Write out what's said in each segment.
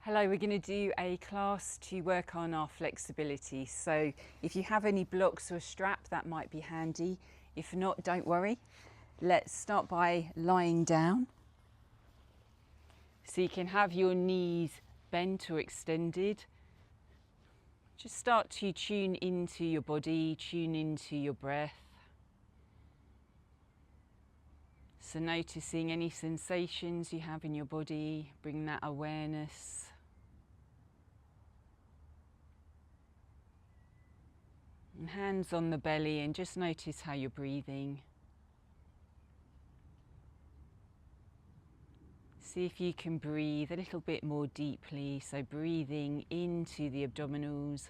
Hello, we're going to do a class to work on our flexibility. So if you have any blocks or a strap, that might be handy. If not, don't worry. Let's start by lying down. So you can have your knees bent or extended. Just start to tune into your body, tune into your breath. So noticing any sensations you have in your body, bring that awareness. And hands on the belly, and just notice how you're breathing. See if you can breathe a little bit more deeply, so breathing into the abdominals.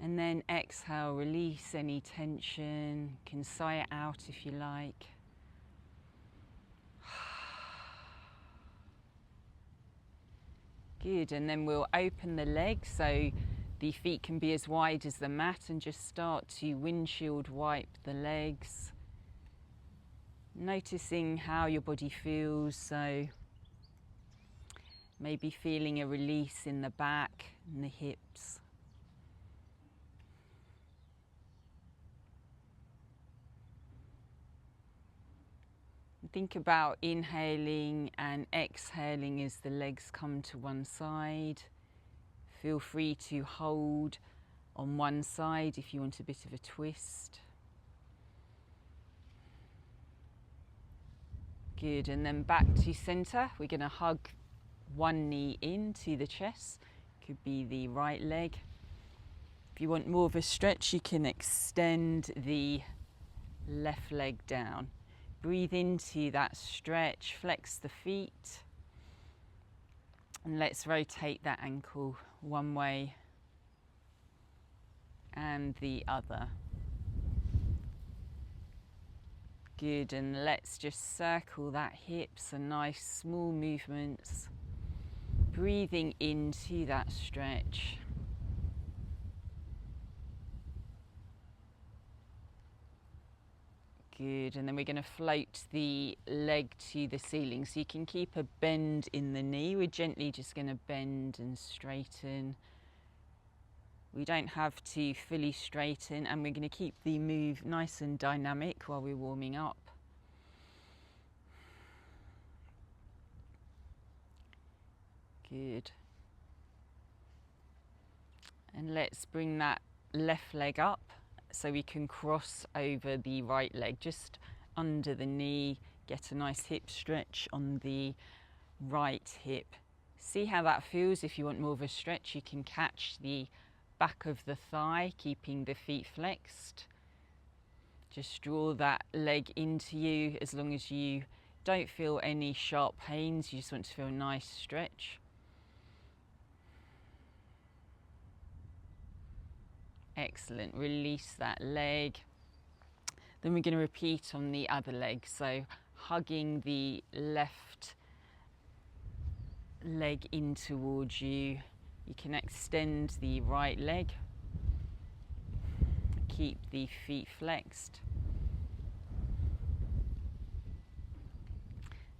And then exhale, release any tension. You can sigh it out if you like. Good, and then we'll open the legs so the feet can be as wide as the mat, and just start to windshield wipe the legs. Noticing how your body feels, so maybe feeling a release in the back and the hips. Think about inhaling and exhaling as the legs come to one side. Feel free to hold on one side if you want a bit of a twist. Good, and then back to center. We're going to hug one knee into the chest. Could be the right leg. If you want more of a stretch, you can extend the left leg down. Breathe into that stretch, flex the feet. And let's rotate that ankle one way and the other. Good, and let's just circle that hip, so nice small movements. Breathing into that stretch. Good, and then we're going to float the leg to the ceiling, so you can keep a bend in the knee. We're gently just going to bend and straighten. We don't have to fully straighten, and we're going to keep the move nice and dynamic while we're warming up. Good. And let's bring that left leg up, so we can cross over the right leg, just under the knee. Get a nice hip stretch on the right hip. See how that feels. If you want more of a stretch, you can catch the back of the thigh, keeping the feet flexed. Just draw that leg into you. As long as you don't feel any sharp pains, you just want to feel a nice stretch. Excellent, release that leg. Then we're going to repeat on the other leg. So hugging the left leg in towards you. You can extend the right leg. Keep the feet flexed.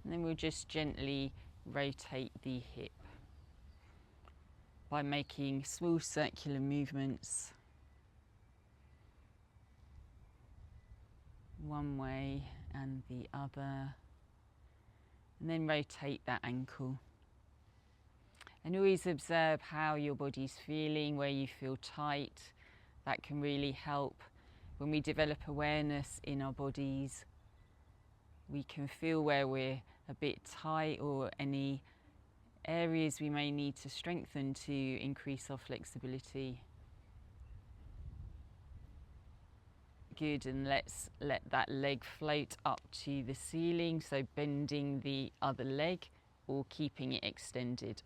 And then we'll just gently rotate the hip by making small circular movements. One way and the other, and then rotate that ankle. And always observe how your body's feeling, where you feel tight. That can really help. When we develop awareness in our bodies, we can feel where we're a bit tight or any areas we may need to strengthen to increase our flexibility. Good, and let's let that leg float up to the ceiling, so bending the other leg or keeping it extended.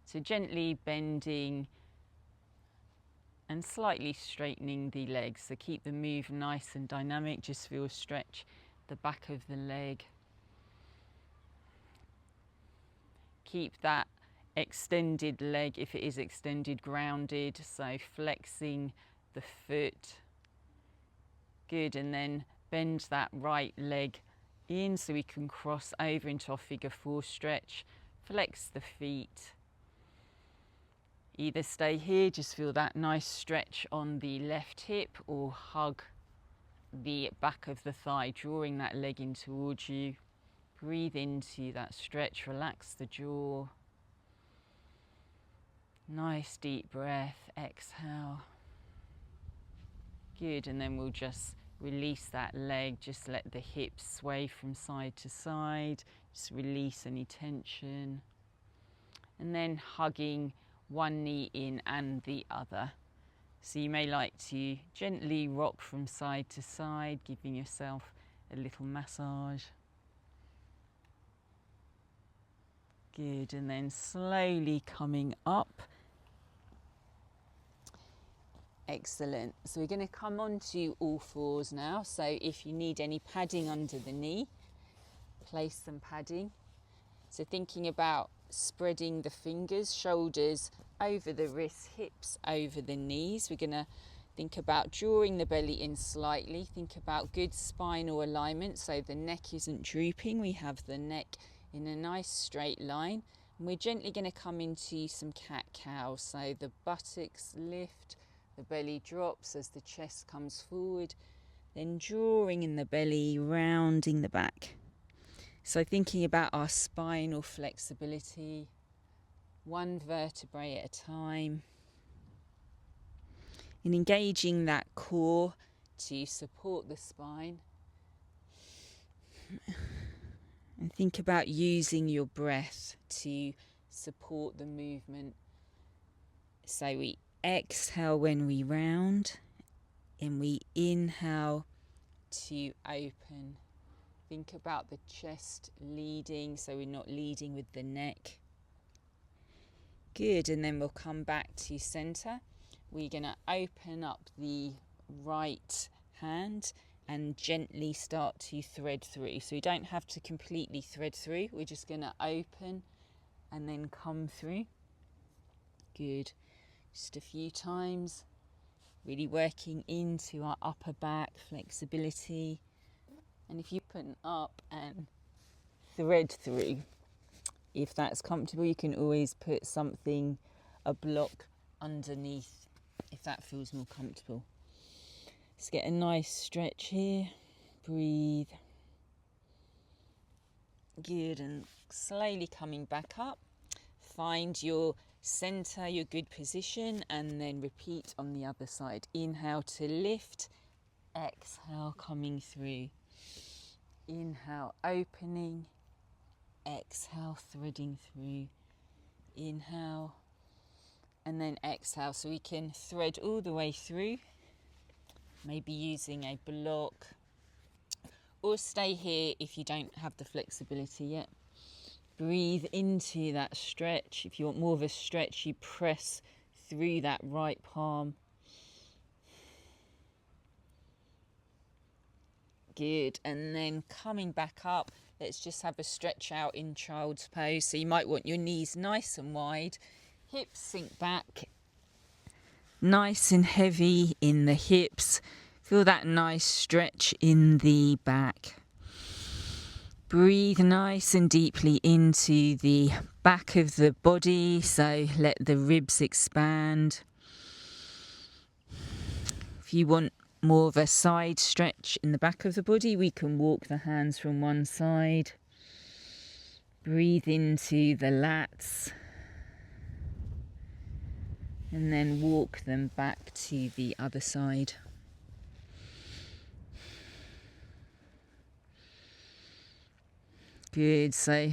So gently bending and slightly straightening the legs, so keep the move nice and dynamic. Just feel a stretch the back of the leg. Keep that extended leg, if it is extended, grounded, so flexing the foot. Good, and then bend that right leg in, so we can cross over into our figure 4 stretch. Flex the feet. Either stay here, just feel that nice stretch on the left hip, or hug the back of the thigh, drawing that leg in towards you. Breathe into that stretch, relax the jaw. Nice deep breath, exhale. Good, and then we'll just release that leg, just let the hips sway from side to side, just release any tension. And then hugging one knee in and the other. So you may like to gently rock from side to side, giving yourself a little massage. Good, and then slowly coming up. Excellent. So we're going to come on to all fours now. So if you need any padding under the knee, place some padding. So thinking about spreading the fingers, shoulders over the wrists, hips over the knees. We're going to think about drawing the belly in slightly. Think about good spinal alignment, so the neck isn't drooping. We have the neck in a nice straight line. And we're gently going to come into some cat-cow. So the buttocks lift, the belly drops as the chest comes forward, then drawing in the belly, rounding the back. So thinking about our spinal flexibility, one vertebrae at a time, and engaging that core to support the spine. And think about using your breath to support the movement. So we exhale when we round, and we inhale to open. Think about the chest leading, so we're not leading with the neck. Good, and then we'll come back to center. We're going to open up the right hand and gently start to thread through. So we don't have to completely thread through. We're just going to open and then come through. Good. Just a few times. Really working into our upper back flexibility. And if you open up and thread through, if that's comfortable, you can always put something, a block underneath, if that feels more comfortable. Let's get a nice stretch here. Breathe. Good, and slowly coming back up. Find your center, your good position, and then repeat on the other side. Inhale to lift, exhale coming through. Inhale, opening, exhale, threading through. Inhale, and then exhale. So we can thread all the way through, maybe using a block, or stay here if you don't have the flexibility yet. Breathe into that stretch. If you want more of a stretch, you press through that right palm. Good, and then coming back up, let's just have a stretch out in child's pose. So you might want your knees nice and wide, hips sink back, nice and heavy in the hips. Feel that nice stretch in the back. Breathe nice and deeply into the back of the body, so let the ribs expand. If you want more of a side stretch in the back of the body, we can walk the hands from one side. Breathe into the lats. And then walk them back to the other side. Good, so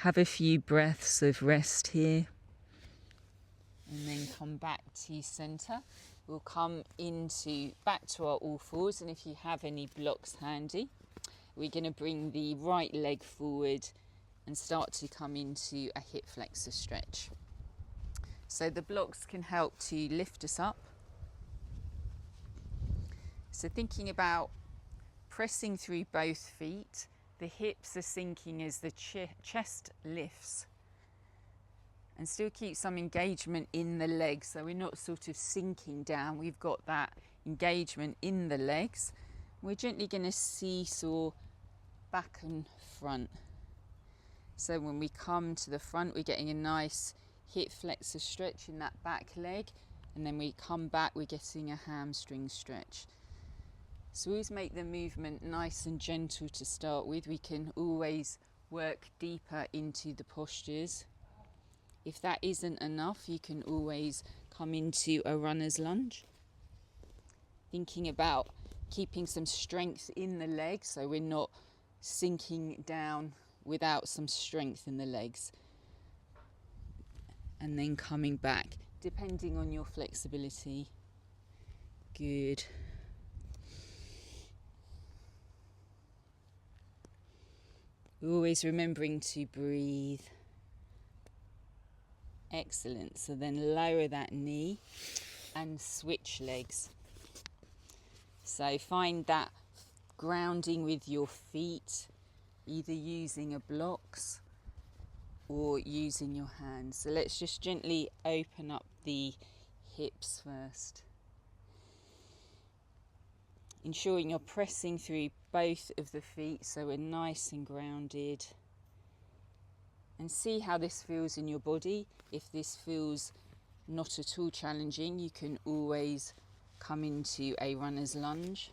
have a few breaths of rest here. And then come back to center. We'll come back to our all fours, and if you have any blocks handy, we're going to bring the right leg forward and start to come into a hip flexor stretch. So the blocks can help to lift us up. So thinking about pressing through both feet, the hips are sinking as the chest lifts. And still keep some engagement in the legs, so we're not sort of sinking down. We've got that engagement in the legs. We're gently going to seesaw back and front. So when we come to the front, we're getting a nice hip flexor stretch in that back leg, and then we come back, we're getting a hamstring stretch. So always make the movement nice and gentle to start with. We can always work deeper into the postures. If that isn't enough, you can always come into a runner's lunge. Thinking about keeping some strength in the legs, so we're not sinking down without some strength in the legs. And then coming back, depending on your flexibility. Good. Always remembering to breathe. Excellent. So then lower that knee and switch legs. So find that grounding with your feet, either using a blocks or using your hands. So let's just gently open up the hips first. Ensuring you're pressing through both of the feet so we're nice and grounded. And see how this feels in your body. If this feels not at all challenging, you can always come into a runner's lunge.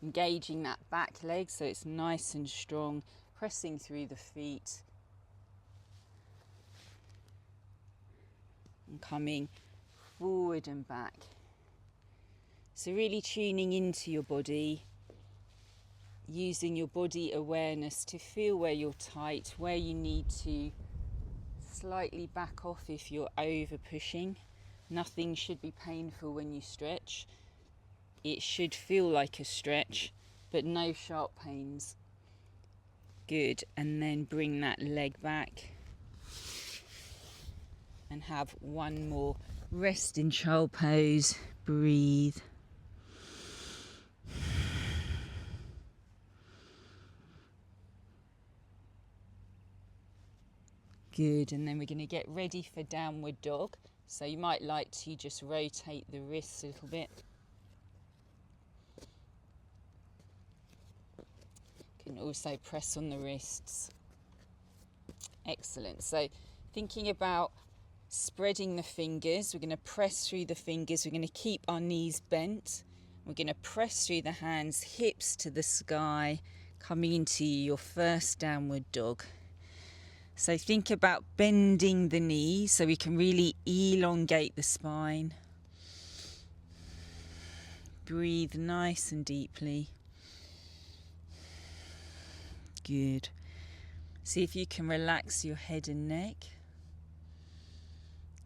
Engaging that back leg so it's nice and strong, pressing through the feet. And coming forward and back. So really tuning into your body, using your body awareness to feel where you're tight, where you need to slightly back off if you're over pushing. Nothing should be painful when you stretch. It should feel like a stretch, but no sharp pains. Good, and then bring that leg back. And have one more rest in child pose, breathe. Good, and then we're going to get ready for downward dog. So you might like to just rotate the wrists a little bit. You can also press on the wrists. Excellent. So thinking about spreading the fingers, we're going to press through the fingers. We're going to keep our knees bent. We're going to press through the hands, hips to the sky, coming into your first downward dog. So think about bending the knees so we can really elongate the spine. Breathe nice and deeply. Good. See if you can relax your head and neck.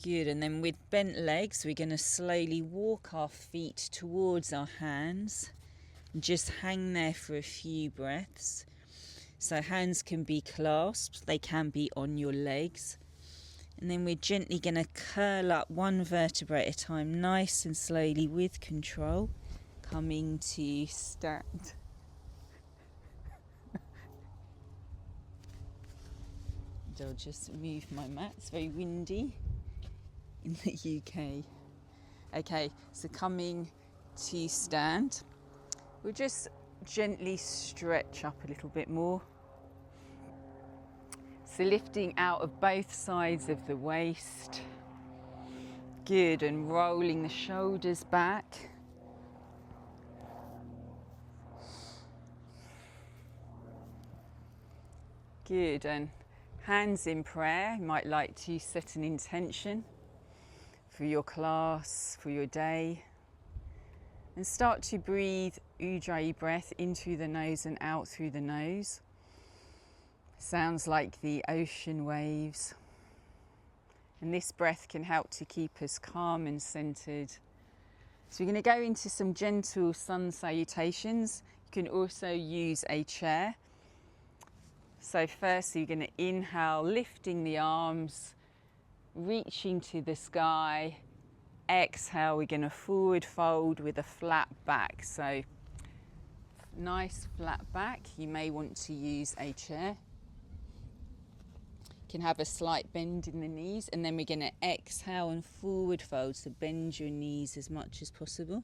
Good, and then with bent legs, we're going to slowly walk our feet towards our hands. And just hang there for a few breaths. So hands can be clasped, they can be on your legs. And then we're gently going to curl up one vertebrae at a time, nice and slowly with control, coming to stand. I'll just move my mat, it's very windy in the UK. Okay, so coming to stand, we'll just gently stretch up a little bit more. So lifting out of both sides of the waist. Good, and rolling the shoulders back. Good, and hands in prayer. You might like to set an intention for your class, for your day. And start to breathe Ujjayi breath in through the nose and out through the nose. Sounds like the ocean waves. And this breath can help to keep us calm and centered. So we're going to go into some gentle sun salutations. You can also use a chair. So first you're going to inhale, lifting the arms, reaching to the sky. Exhale, we're going to forward fold with a flat back. So nice flat back. You may want to use a chair. You can have a slight bend in the knees, and then we're going to exhale and forward fold. So bend your knees as much as possible.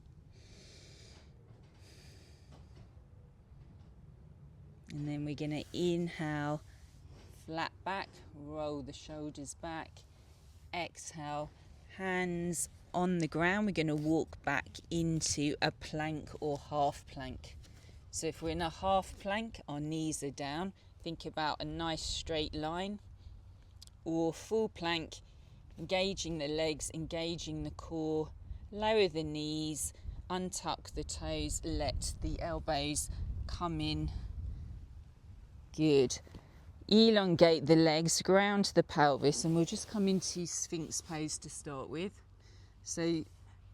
And then we're going to inhale, flat back, roll the shoulders back. Exhale, hands on the ground. We're going to walk back into a plank or half plank. So if we're in a half plank, our knees are down. Think about a nice straight line. Or full plank, engaging the legs, engaging the core. Lower the knees, untuck the toes, let the elbows come in. Good. Elongate the legs, ground the pelvis, and we'll just come into Sphinx pose to start with. So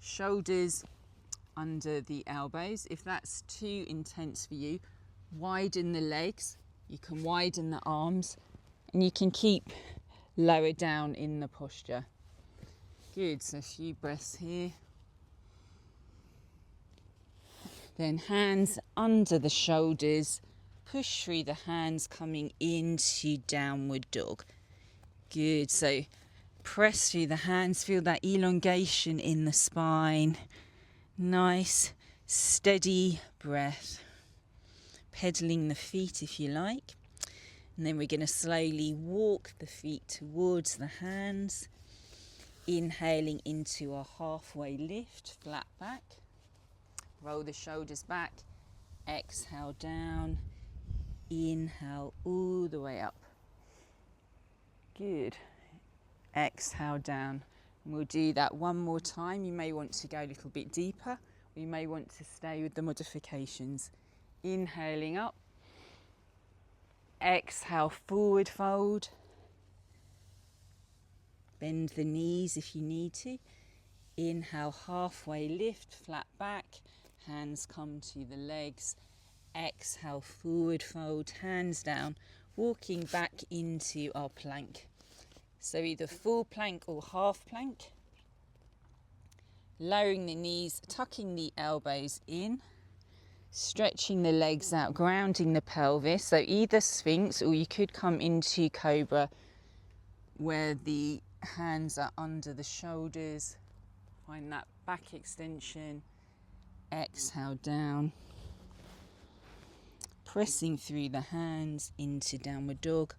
shoulders under the elbows. If that's too intense for you, widen the legs. You can widen the arms, and you can keep lower down in the posture. Good, so a few breaths here. Then hands under the shoulders. Push through the hands, coming into downward dog. Good, so press through the hands, feel that elongation in the spine. Nice, steady breath. Pedaling the feet if you like. And then we're going to slowly walk the feet towards the hands. Inhaling into a halfway lift, flat back. Roll the shoulders back. Exhale down. Inhale all the way up. Good. Exhale down. And we'll do that one more time. You may want to go a little bit deeper, or you may want to stay with the modifications. Inhaling up. Exhale, forward fold. Bend the knees if you need to. Inhale, halfway lift, flat back. Hands come to the legs. Exhale, forward fold, hands down, walking back into our plank. So either full plank or half plank. Lowering the knees, tucking the elbows in, stretching the legs out, grounding the pelvis. So either Sphinx, or you could come into Cobra where the hands are under the shoulders. Find that back extension. Exhale down. Pressing through the hands into downward dog.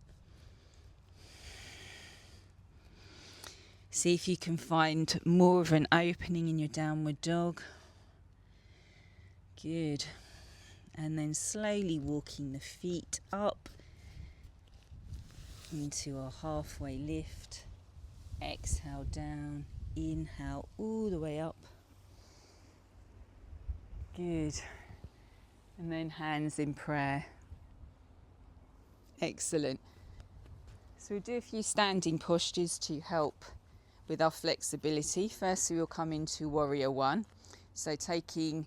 See if you can find more of an opening in your downward dog. Good. And then slowly walking the feet up into a halfway lift. Exhale down. Inhale all the way up. Good. And then hands in prayer. Excellent. So we'll do a few standing postures to help with our flexibility. Firstly, we'll come into warrior one. So taking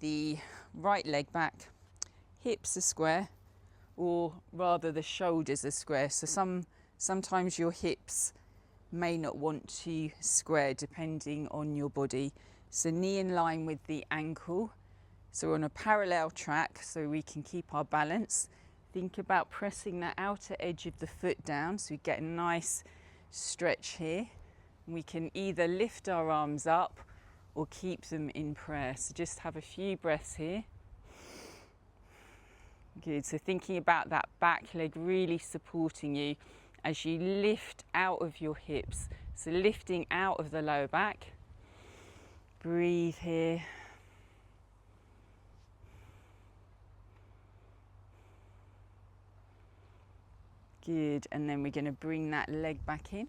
the right leg back, hips are square, or rather the shoulders are square. So sometimes your hips may not want to square depending on your body. So knee in line with the ankle. So we're on a parallel track so we can keep our balance. Think about pressing that outer edge of the foot down so we get a nice stretch here. We can either lift our arms up or keep them in prayer. So just have a few breaths here. Good, so thinking about that back leg really supporting you as you lift out of your hips. So lifting out of the lower back. Breathe here. Good, and then we're going to bring that leg back in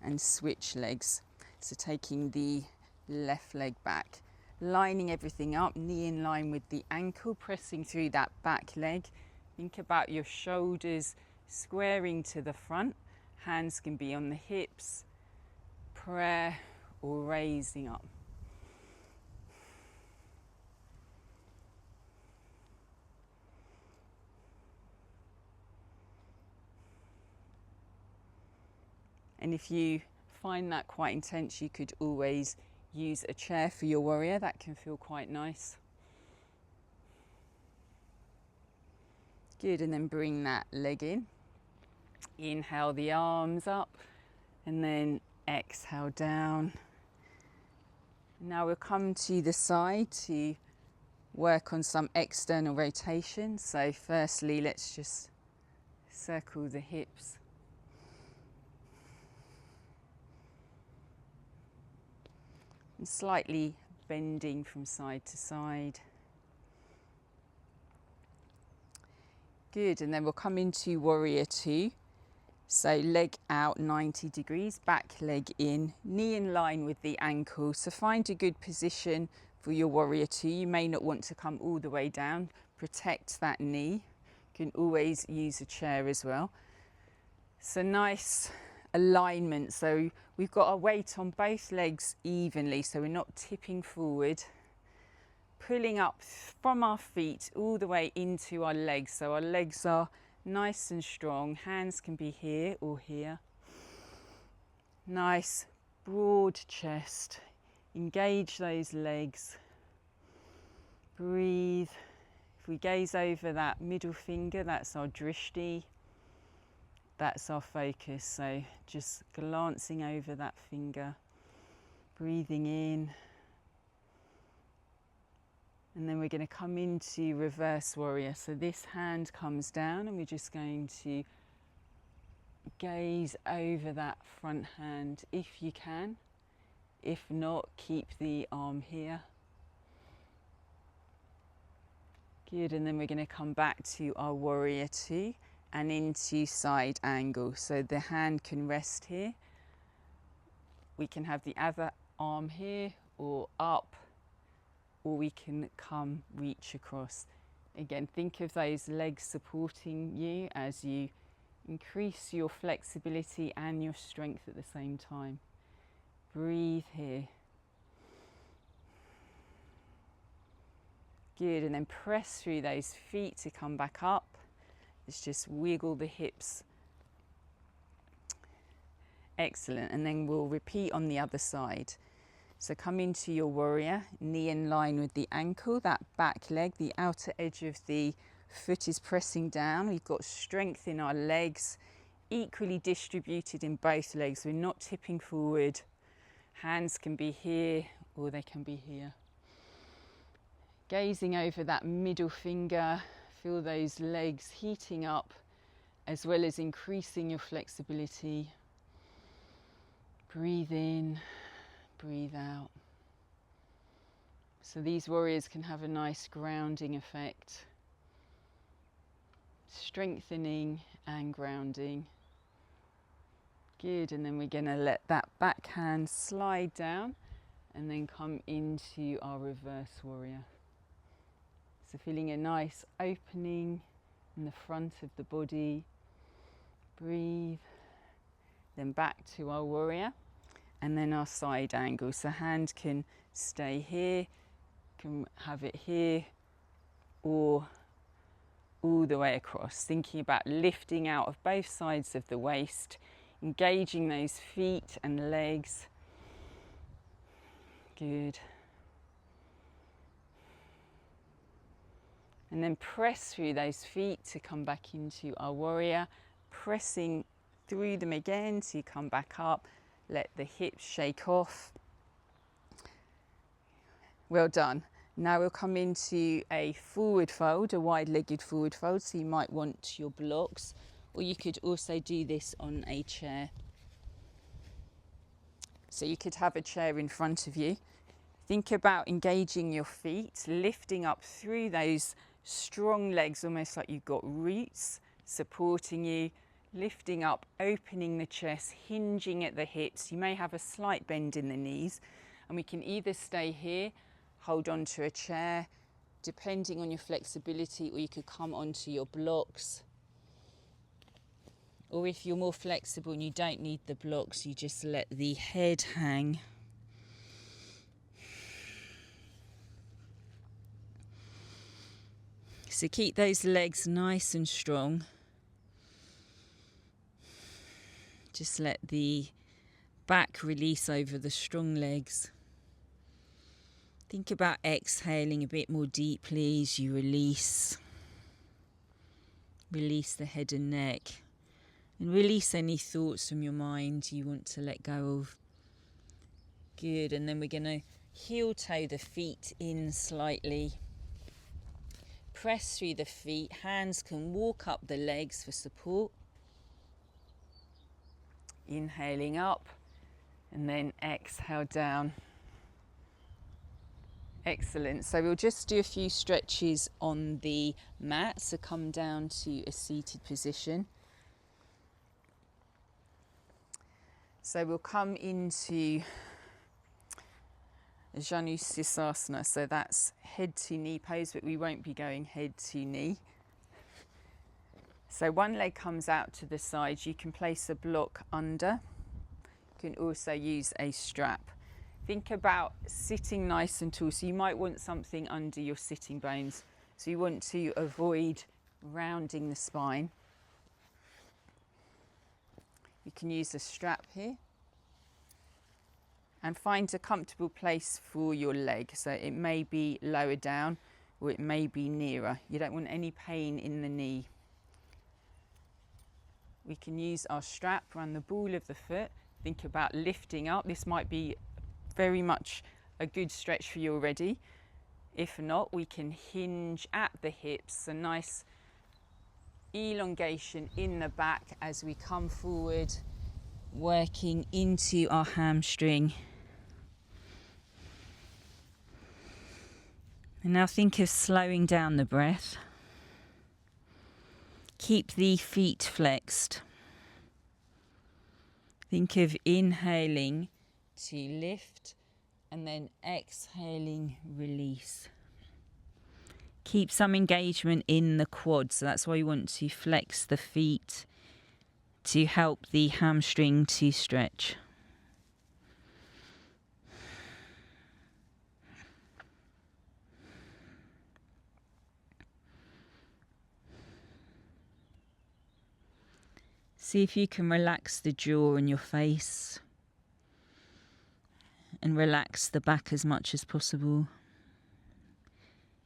and switch legs. So taking the left leg back, lining everything up, knee in line with the ankle, pressing through that back leg. Think about your shoulders squaring to the front. Hands can be on the hips, prayer, or raising up. And if you find that quite intense, you could always use a chair for your warrior. That can feel quite nice. Good, and then bring that leg in. Inhale the arms up, and then exhale down. Now we'll come to the side to work on some external rotation. So firstly, let's just circle the hips. And slightly bending from side to side. Good, and then we'll come into warrior two. So leg out 90 degrees, back leg in, knee in line with the ankle. So find a good position for your warrior two. You may not want to come all the way down. Protect that knee. You can always use a chair as well. So nice alignment. So we've got our weight on both legs evenly, so we're not tipping forward. Pulling up from our feet all the way into our legs. So our legs are nice and strong. Hands can be here or here. Nice broad chest. Engage those legs. Breathe. If we gaze over that middle finger, that's our drishti. That's our focus. So just glancing over that finger. Breathing in. And then we're going to come into reverse warrior. So this hand comes down and we're just going to gaze over that front hand if you can. If not, keep the arm here. Good, and then we're going to come back to our warrior two and into side angle. So the hand can rest here. We can have the other arm here or up, or we can come reach across. Again, think of those legs supporting you as you increase your flexibility and your strength at the same time. Breathe here. Good, and then press through those feet to come back up. Let's just wiggle the hips. Excellent, and then we'll repeat on the other side. So come into your warrior, knee in line with the ankle, that back leg, the outer edge of the foot is pressing down. We've got strength in our legs, equally distributed in both legs. We're not tipping forward. Hands can be here or they can be here. Gazing over that middle finger, feel those legs heating up as well as increasing your flexibility. Breathe in. Breathe out. So these warriors can have a nice grounding effect, strengthening and grounding. Good, and then we're going to let that back hand slide down and then come into our reverse warrior. So feeling a nice opening in the front of the body. Breathe, then back to our warrior. And then our side angle. So hand can stay here, can have it here, or all the way across. Thinking about lifting out of both sides of the waist, engaging those feet and legs. Good. And then press through those feet to come back into our warrior, pressing through them again to come back up. Let the hips shake off. Well done. Now we'll come into a forward fold, a wide-legged forward fold. So you might want your blocks, or you could also do this on a chair. So you could have a chair in front of you. Think about engaging your feet, lifting up through those strong legs, almost like you've got roots supporting you. Lifting up, opening the chest, hinging at the hips. You may have a slight bend in the knees, and we can either stay here, hold on to a chair, depending on your flexibility, or you could come onto your blocks. Or if you're more flexible and you don't need the blocks, you just let the head hang. So keep those legs nice and strong. Just let the back release over the strong legs. Think about exhaling a bit more deeply as you release. Release the head and neck. And release any thoughts from your mind you want to let go of. Good, and then we're going to heel toe the feet in slightly. press through the feet. Hands can walk up the legs for support. Inhaling up and then exhale down. Excellent. So we'll just do a few stretches on the mat. So come down to a seated position. So we'll come into Janu Sirsasana. So that's head to knee pose, but we won't be going head to knee. So one leg comes out to the side. You can place a block under. You can also use a strap. Think about sitting nice and tall. So you might want something under your sitting bones. So you want to avoid rounding the spine. You can use a strap here. And find a comfortable place for your leg. So it may be lower down or it may be nearer. You don't want any pain in the knee. We can use our strap around the ball of the foot. Think about lifting up. This might be very much a good stretch for you already. If not, we can hinge at the hips, a nice elongation in the back as we come forward, working into our hamstring. And now think of slowing down the breath. Keep the feet flexed. Think of inhaling to lift and then exhaling, release. Keep some engagement in the quads. So that's why you want to flex the feet to help the hamstring to stretch. See if you can relax the jaw in your face and relax the back as much as possible.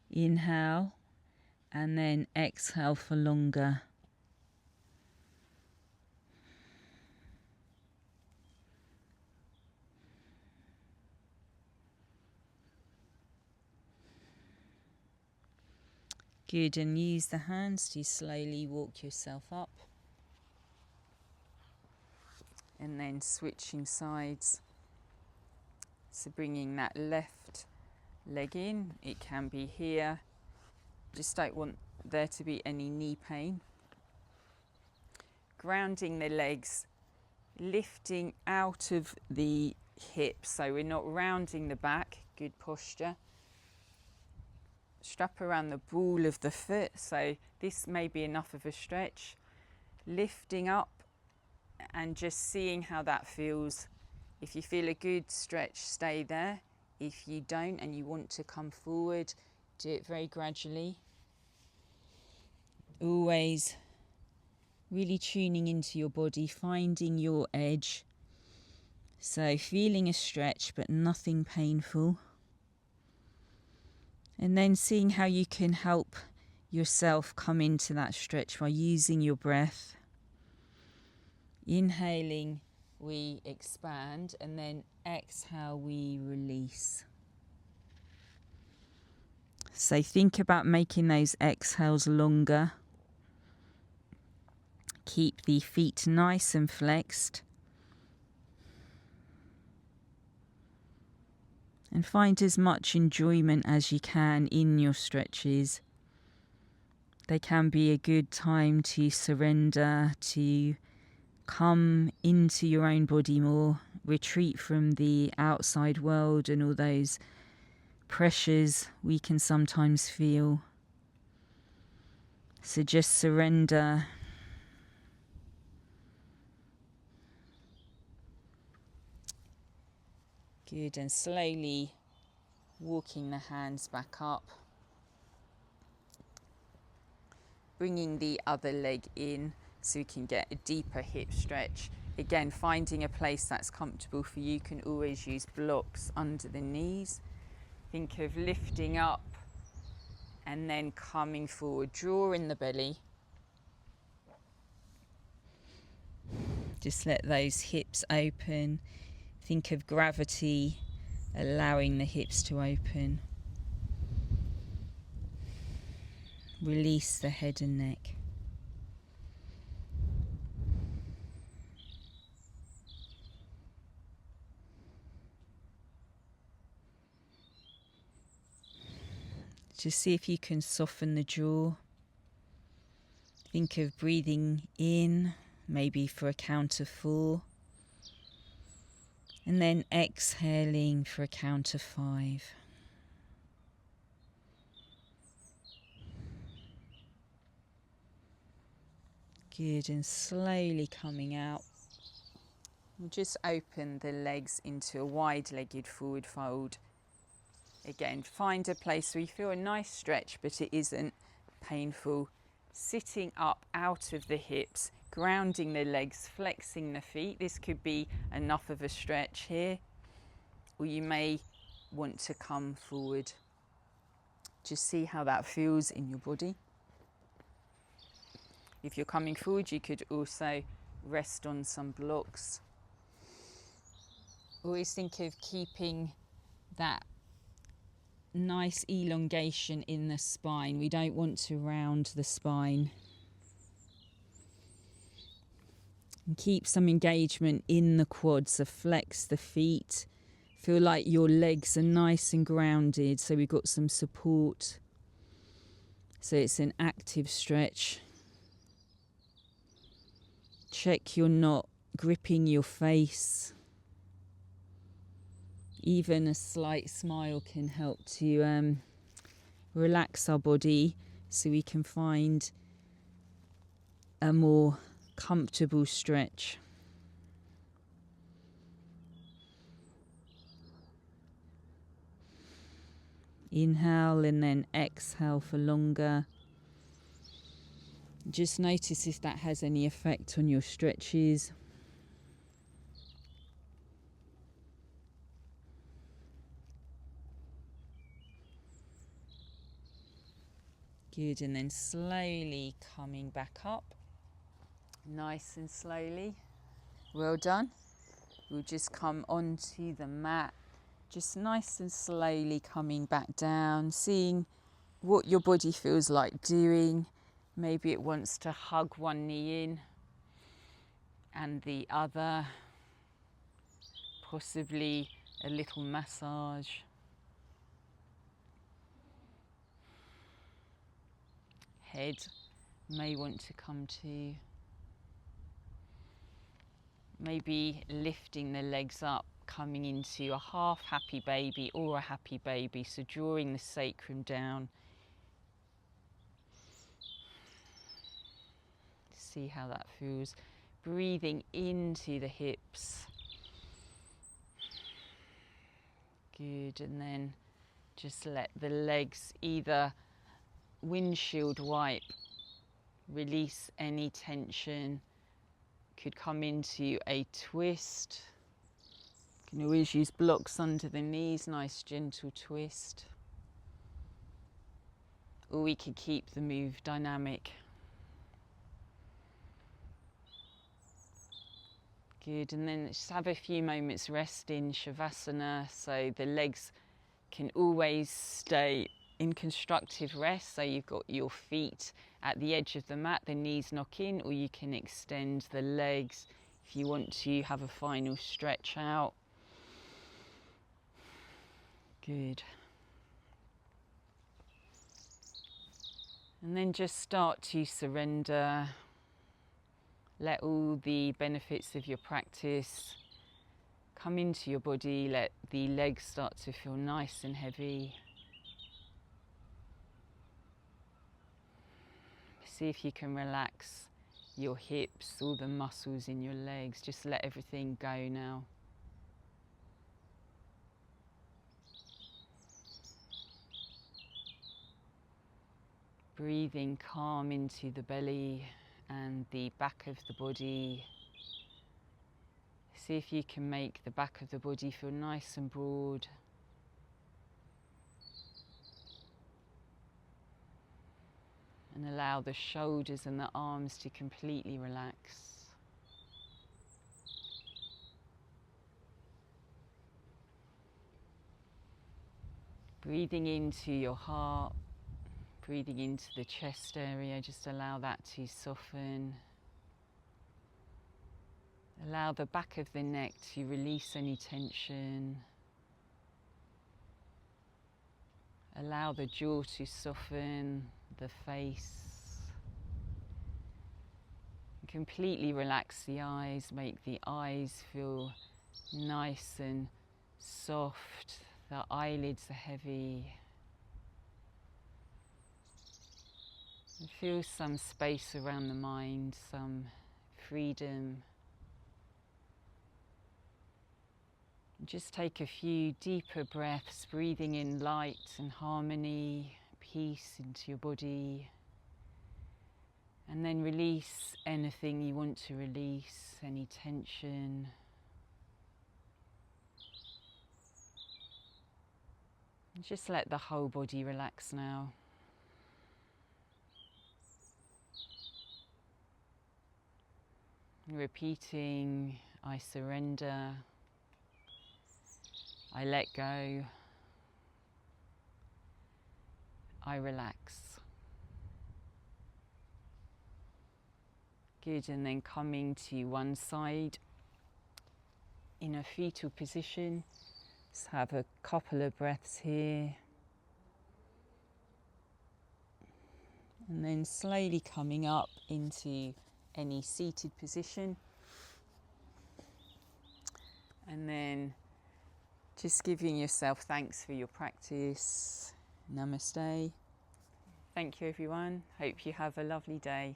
Inhale and then exhale for longer. Good, and use the hands to slowly walk yourself up. And then switching sides. So bringing that left leg in, it can be here. Just don't want there to be any knee pain. Grounding the legs, lifting out of the hips, so we're not rounding the back. Good posture. Strap around the ball of the foot, so this may be enough of a stretch. Lifting up and just seeing how that feels. If you feel a good stretch, stay there. If you don't and you want to come forward, do it very gradually. Always really tuning into your body, finding your edge. So feeling a stretch but nothing painful. And then seeing how you can help yourself come into that stretch by using your breath. Inhaling, we expand, and then exhale, we release. So think about making those exhales longer. Keep the feet nice and flexed. And find as much enjoyment as you can in your stretches. They can be a good time to surrender, to come into your own body more, retreat from the outside world and all those pressures we can sometimes feel. So just surrender. Good, and slowly walking the hands back up. Bringing the other leg in so you can get a deeper hip stretch. Again, finding a place that's comfortable for you. You can always use blocks under the knees. Think of lifting up and then coming forward. Draw in the belly. Just let those hips open. Think of gravity allowing the hips to open. Release the head and neck. Just see if you can soften the jaw. Think of breathing in, maybe for a count of 4. And then exhaling for a count of 5. Good, and slowly coming out. We'll just open the legs into a wide-legged forward fold. Again, find a place where you feel a nice stretch, but it isn't painful. Sitting up out of the hips, grounding the legs, flexing the feet. This could be enough of a stretch here, or you may want to come forward. Just see how that feels in your body. If you're coming forward, you could also rest on some blocks. Always think of keeping that nice elongation in the spine. We don't want to round the spine. And keep some engagement in the quads, so flex the feet. Feel like your legs are nice and grounded, so we've got some support. So it's an active stretch. Check you're not gripping your face. Even a slight smile can help to relax our body so we can find a more comfortable stretch. Inhale and then exhale for longer. Just notice if that has any effect on your stretches. Good, and then slowly coming back up. Nice and slowly. Well done. We'll just come onto the mat. Just nice and slowly coming back down, seeing what your body feels like doing. Maybe it wants to hug one knee in and the other. Possibly a little massage. Head may want to come to. Maybe lifting the legs up, coming into a half happy baby or a happy baby, so drawing the sacrum down. See how that feels. Breathing into the hips. Good, and then just let the legs either windshield wipe, release any tension. Could come into a twist. You can always use blocks under the knees, nice gentle twist. Or we could keep the move dynamic. Good, and then just have a few moments rest in Shavasana, so the legs can always stay in constructive rest. So you've got your feet at the edge of the mat, the knees knock in, or you can extend the legs if you want to have a final stretch out. Good. And then just start to surrender. Let all the benefits of your practice come into your body. Let the legs start to feel nice and heavy. See if you can relax your hips, all the muscles in your legs. Just let everything go now. Breathing calm into the belly and the back of the body. See if you can make the back of the body feel nice and broad. And allow the shoulders and the arms to completely relax. Breathing into your heart, Breathing into the chest area, just allow that to soften. Allow the back of the neck to release any tension. Allow the jaw to soften, the face. Completely relax the eyes, make the eyes feel nice and soft. The eyelids are heavy. And feel some space around the mind, some freedom. Just take a few deeper breaths, breathing in light and harmony, peace into your body. And then release anything you want to release, any tension. And just let the whole body relax now. Repeating, I surrender, I let go, I relax. Good, and then coming to one side in a fetal position. Let's have a couple of breaths here. And then slowly coming up into any seated position. And then just giving yourself thanks for your practice. Namaste. Thank you everyone. Hope you have a lovely day.